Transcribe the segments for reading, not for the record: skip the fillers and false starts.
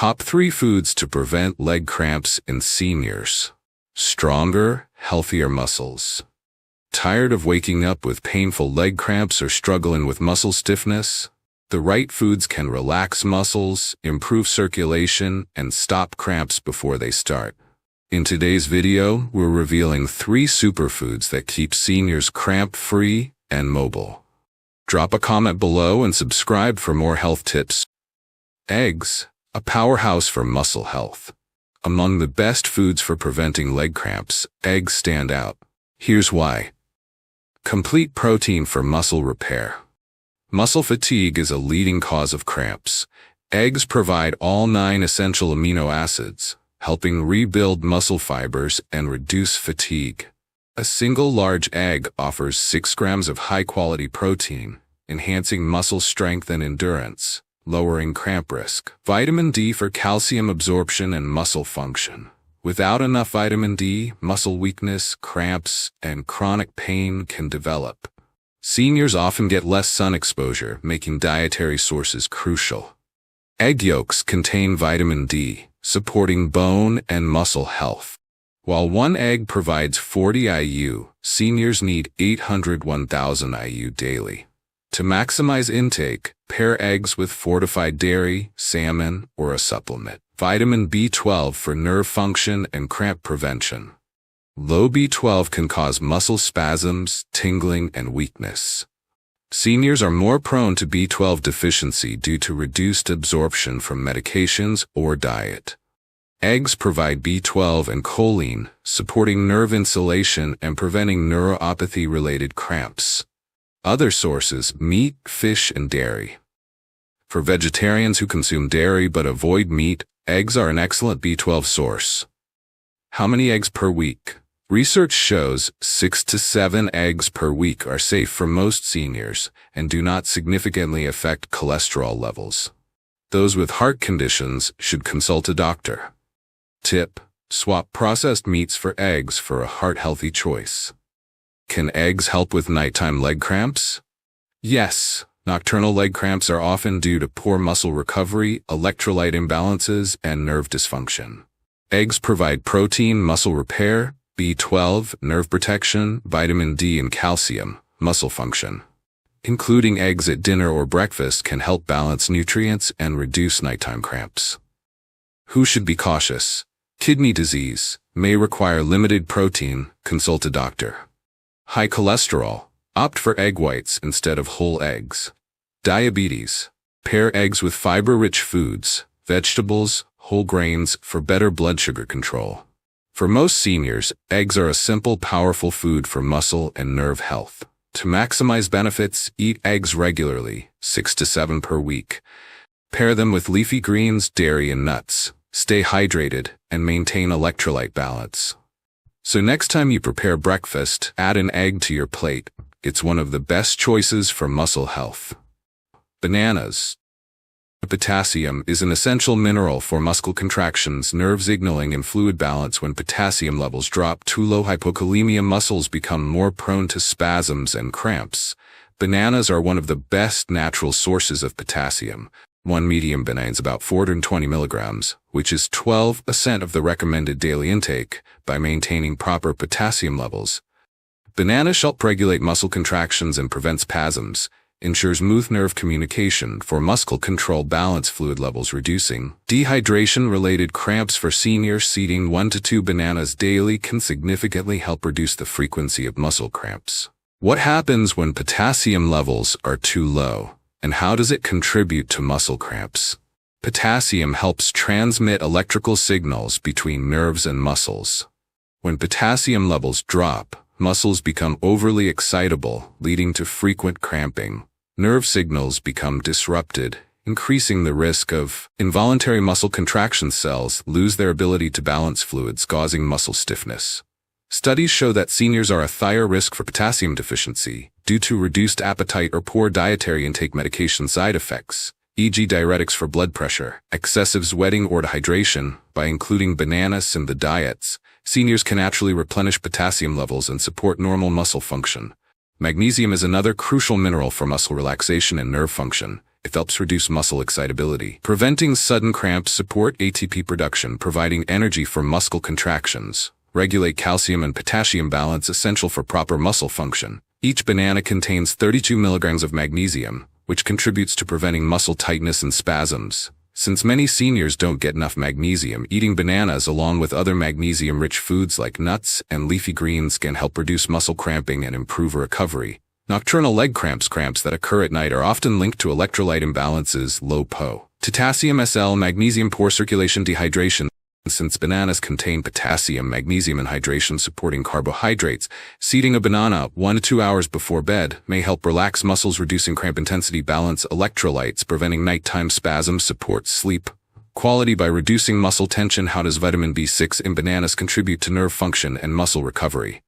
Top 3 foods to prevent leg cramps in seniors. Stronger, healthier muscles. Tired of waking up with painful leg cramps or struggling with muscle stiffness? The right foods can relax muscles, improve circulation, and stop cramps before they start. In today's video, we're revealing 3 superfoods that keep seniors cramp-free and mobile. Drop a comment below and subscribe for more health tips. Eggs, a powerhouse for muscle health. Among the best foods for preventing leg cramps, eggs stand out. Here's why. Complete protein for muscle repair. Muscle fatigue is a leading cause of cramps. Eggs provide all 9 essential amino acids, helping rebuild muscle fibers and reduce fatigue. A single large egg offers 6 grams of high-quality protein, enhancing muscle strength and endurance, lowering cramp risk. Vitamin D for calcium absorption and muscle function. Without enough vitamin D, muscle weakness, cramps, and chronic pain can develop. Seniors often get less sun exposure, making dietary sources crucial. Egg yolks contain vitamin D, supporting bone and muscle health. While one egg provides 40 IU, seniors need 801,000 IU daily. To maximize intake, pair eggs with fortified dairy, salmon, or a supplement. Vitamin B12 for nerve function and cramp prevention. Low B12 can cause muscle spasms, tingling, and weakness. Seniors are more prone to B12 deficiency due to reduced absorption from medications or diet. Eggs provide B12 and choline, supporting nerve insulation and preventing neuropathy-related cramps. Other sources: meat, fish, and dairy. For vegetarians who consume dairy but avoid meat, eggs are an excellent B12 source. How many eggs per week? Research shows 6 to 7 eggs per week are safe for most seniors and do not significantly affect cholesterol levels. Those with heart conditions should consult a doctor. Tip: swap processed meats for eggs for a heart-healthy choice. Can eggs help with nighttime leg cramps? Yes. Nocturnal leg cramps are often due to poor muscle recovery, electrolyte imbalances, and nerve dysfunction. Eggs provide protein, muscle repair, B12, nerve protection, vitamin D, and calcium, muscle function. Including eggs at dinner or breakfast can help balance nutrients and reduce nighttime cramps. Who should be cautious? Kidney disease may require limited protein. Consult a doctor. High cholesterol. Opt for egg whites instead of whole eggs. Diabetes. Pair eggs with fiber-rich foods, vegetables, whole grains for better blood sugar control. For most seniors, eggs are a simple, powerful food for muscle and nerve health. To maximize benefits, eat eggs regularly, 6 to 7 per week. Pair them with leafy greens, dairy, and nuts. Stay hydrated and maintain electrolyte balance. So next time you prepare breakfast, add an egg to your plate. It's one of the best choices for muscle health. Bananas. Potassium is an essential mineral for muscle contractions, nerve signaling, and fluid balance. When potassium levels drop too low, hypokalemia, muscles become more prone to spasms and cramps. Bananas are one of the best natural sources of potassium. One medium banana is about 420 milligrams, which is 12% of the recommended daily intake. By maintaining proper potassium levels, bananas help regulate muscle contractions and prevent spasms, ensures smooth nerve communication for muscle control, balance fluid levels, reducing dehydration-related cramps. For seniors, eating 1 to 2 bananas daily can significantly help reduce the frequency of muscle cramps. What happens when potassium levels are too low, and how does it contribute to muscle cramps? Potassium helps transmit electrical signals between nerves and muscles. When potassium levels drop, muscles become overly excitable, leading to frequent cramping. Nerve signals become disrupted, increasing the risk of involuntary muscle contraction. Cells lose their ability to balance fluids, causing muscle stiffness. Studies show that seniors are a higher risk for potassium deficiency due to reduced appetite or poor dietary intake. Medication side effects, e.g. diuretics for blood pressure, excessive sweating, or dehydration. By including bananas in the diets, seniors can naturally replenish potassium levels and support normal muscle function. Magnesium is another crucial mineral for muscle relaxation and nerve function. It helps reduce muscle excitability, preventing sudden cramps, support ATP production, providing energy for muscle contractions, regulate calcium and potassium balance essential for proper muscle function. Each banana contains 32 milligrams of magnesium, which contributes to preventing muscle tightness and spasms. Since many seniors don't get enough magnesium, eating bananas along with other magnesium-rich foods like nuts and leafy greens can help reduce muscle cramping and improve recovery. Nocturnal leg cramps that occur at night are often linked to electrolyte imbalances, low potassium SL, magnesium, poor circulation, dehydration. Since bananas contain potassium, magnesium, and hydration-supporting carbohydrates, eating a banana 1 to 2 hours before bed may help relax muscles, reducing cramp intensity, balance electrolytes, preventing nighttime spasms, support sleep quality by reducing muscle tension. How does vitamin B6 in bananas contribute to nerve function and muscle recovery?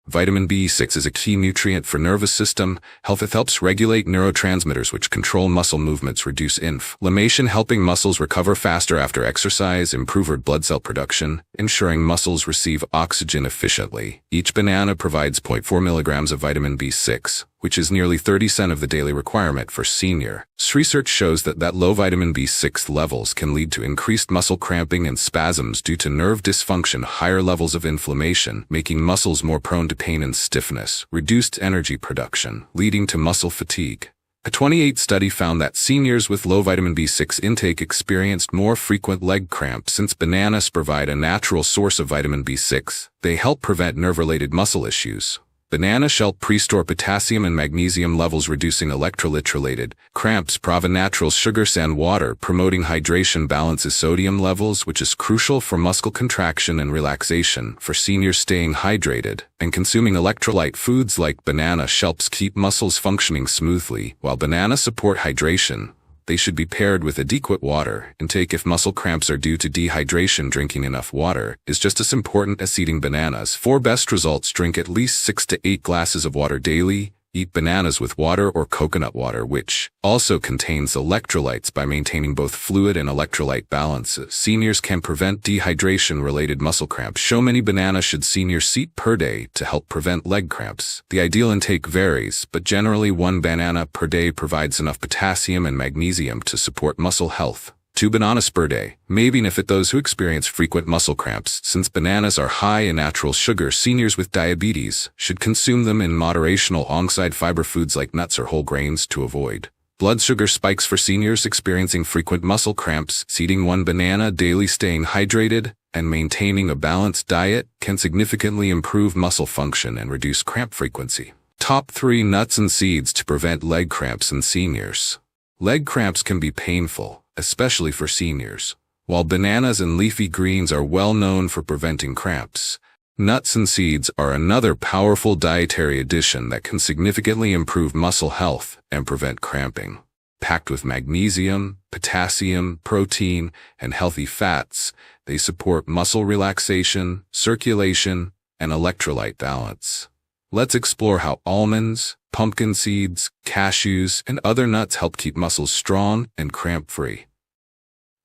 Vitamin B6 is a key nutrient for nervous system health. It helps regulate neurotransmitters which control muscle movements, reduce inflammation, helping muscles recover faster after exercise, improve red blood cell production, ensuring muscles receive oxygen efficiently. Each banana provides 0.4 milligrams of vitamin B6, which is nearly 30% of the daily requirement for seniors. Research shows that low vitamin B6 levels can lead to increased muscle cramping and spasms due to nerve dysfunction, higher levels of inflammation, making muscles more prone to pain and stiffness, reduced energy production, leading to muscle fatigue. A 2018 study found that seniors with low vitamin B6 intake experienced more frequent leg cramps. Since bananas provide a natural source of vitamin B6, they help prevent nerve-related muscle issues. Bananas help restore potassium and magnesium levels, reducing electrolyte-related cramps. Prava natural sugar and water, promoting hydration, balances sodium levels, which is crucial for muscle contraction and relaxation. For seniors, staying hydrated and consuming electrolyte foods like banana helps keep muscles functioning smoothly. While bananas support hydration, they should be paired with adequate water intake. If muscle cramps are due to dehydration, drinking enough water is just as important as eating bananas. For best results, drink at least 6 to 8 glasses of water daily. Eat bananas with water or coconut water, which also contains electrolytes, by maintaining both fluid and electrolyte balances. Seniors can prevent dehydration-related muscle cramps. How many bananas should seniors eat per day to help prevent leg cramps? The ideal intake varies, but generally 1 banana per day provides enough potassium and magnesium to support muscle health. 2 bananas per day may benefit those who experience frequent muscle cramps. Since bananas are high in natural sugar, seniors with diabetes should consume them in moderation alongside fiber foods like nuts or whole grains to avoid blood sugar spikes. For seniors experiencing frequent muscle cramps, eating 1 banana daily, staying hydrated, and maintaining a balanced diet can significantly improve muscle function and reduce cramp frequency. Top 3 nuts and seeds to prevent leg cramps in seniors. Leg cramps can be painful, especially for seniors. While bananas and leafy greens are well known for preventing cramps, nuts and seeds are another powerful dietary addition that can significantly improve muscle health and prevent cramping. Packed with magnesium, potassium, protein, and healthy fats, they support muscle relaxation, circulation, and electrolyte balance. Let's explore how almonds, pumpkin seeds, cashews, and other nuts help keep muscles strong and cramp-free.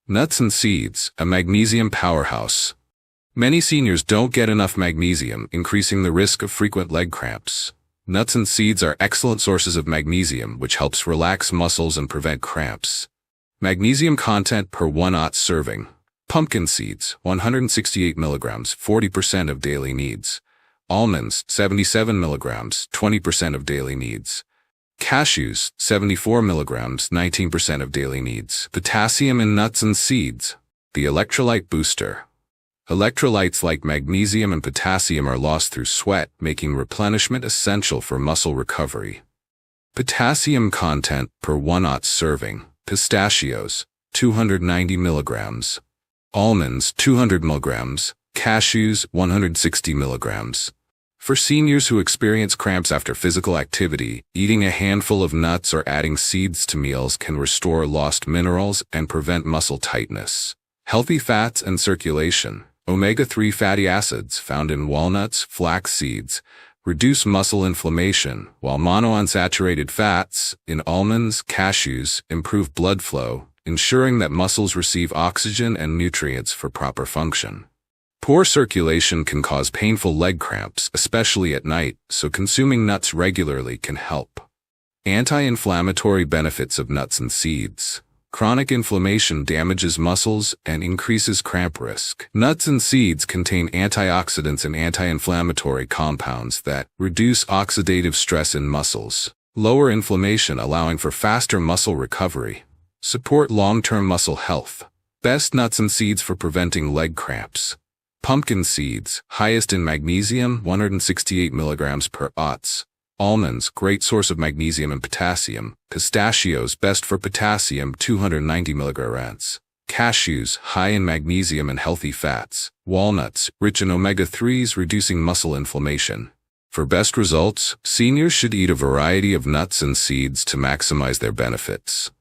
Nuts and seeds, a magnesium powerhouse. Many seniors don't get enough magnesium, increasing the risk of frequent leg cramps. Nuts and seeds are excellent sources of magnesium, which helps relax muscles and prevent cramps. Magnesium content per 1 ounce serving. Pumpkin seeds, 168 milligrams, 40% of daily needs. Almonds, 77 milligrams, 20% of daily needs. Cashews, 74 milligrams, 19% of daily needs. Potassium in nuts and seeds. The electrolyte booster. Electrolytes like magnesium and potassium are lost through sweat, making replenishment essential for muscle recovery. Potassium content per 1 ounce serving. Pistachios, 290 milligrams. Almonds, 200 milligrams. Cashews, 160 milligrams. For seniors who experience cramps after physical activity, eating a handful of nuts or adding seeds to meals can restore lost minerals and prevent muscle tightness. Healthy fats and circulation. Omega-3 fatty acids found in walnuts, flax seeds, reduce muscle inflammation, while monounsaturated fats in almonds, cashews improve blood flow, ensuring that muscles receive oxygen and nutrients for proper function. Poor circulation can cause painful leg cramps, especially at night, so consuming nuts regularly can help. Anti-inflammatory benefits of nuts and seeds. Chronic inflammation damages muscles and increases cramp risk. Nuts and seeds contain antioxidants and anti-inflammatory compounds that reduce oxidative stress in muscles, lower inflammation allowing for faster muscle recovery, support long-term muscle health. Best nuts and seeds for preventing leg cramps. Pumpkin seeds, highest in magnesium, 168 mg per oz. Almonds, great source of magnesium and potassium. Pistachios, best for potassium, 290 mg. Cashews, high in magnesium and healthy fats. Walnuts, rich in omega-3s, reducing muscle inflammation. For best results, seniors should eat a variety of nuts and seeds to maximize their benefits.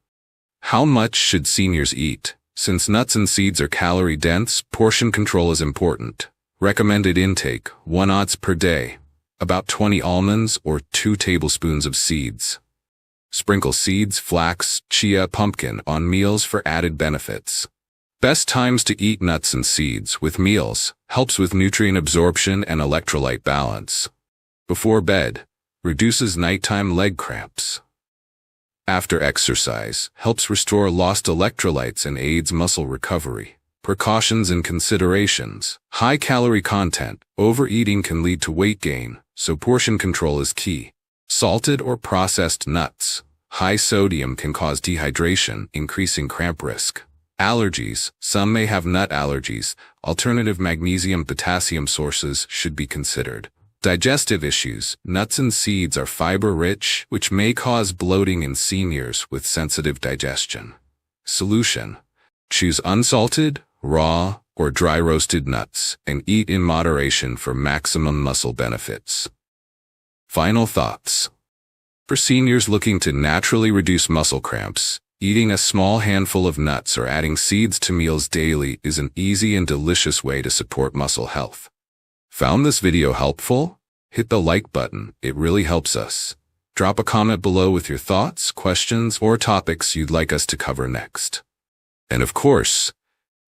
How much should seniors eat? Since nuts and seeds are calorie-dense, portion control is important. Recommended intake, 1 oz per day. About 20 almonds or 2 tablespoons of seeds. Sprinkle seeds, flax, chia, pumpkin on meals for added benefits. Best times to eat nuts and seeds with meals, helps with nutrient absorption and electrolyte balance. Before bed, reduces nighttime leg cramps. After exercise, helps restore lost electrolytes and aids muscle recovery. Precautions and considerations. High calorie content. Overeating can lead to weight gain, so portion control is key. Salted or processed nuts. High sodium can cause dehydration, increasing cramp risk. Allergies. Some may have nut allergies. Alternative magnesium-potassium sources should be considered. Digestive issues. Nuts and seeds are fiber-rich, which may cause bloating in seniors with sensitive digestion. Solution. Choose unsalted, raw, or dry roasted nuts, and eat in moderation for maximum muscle benefits. Final thoughts. For seniors looking to naturally reduce muscle cramps, eating a small handful of nuts or adding seeds to meals daily is an easy and delicious way to support muscle health. Found this video helpful? Hit the like button, it really helps us. Drop a comment below with your thoughts, questions, or topics you'd like us to cover next. And of course,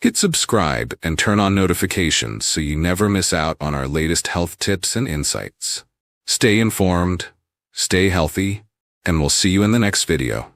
hit subscribe and turn on notifications so you never miss out on our latest health tips and insights. Stay informed, stay healthy, and we'll see you in the next video.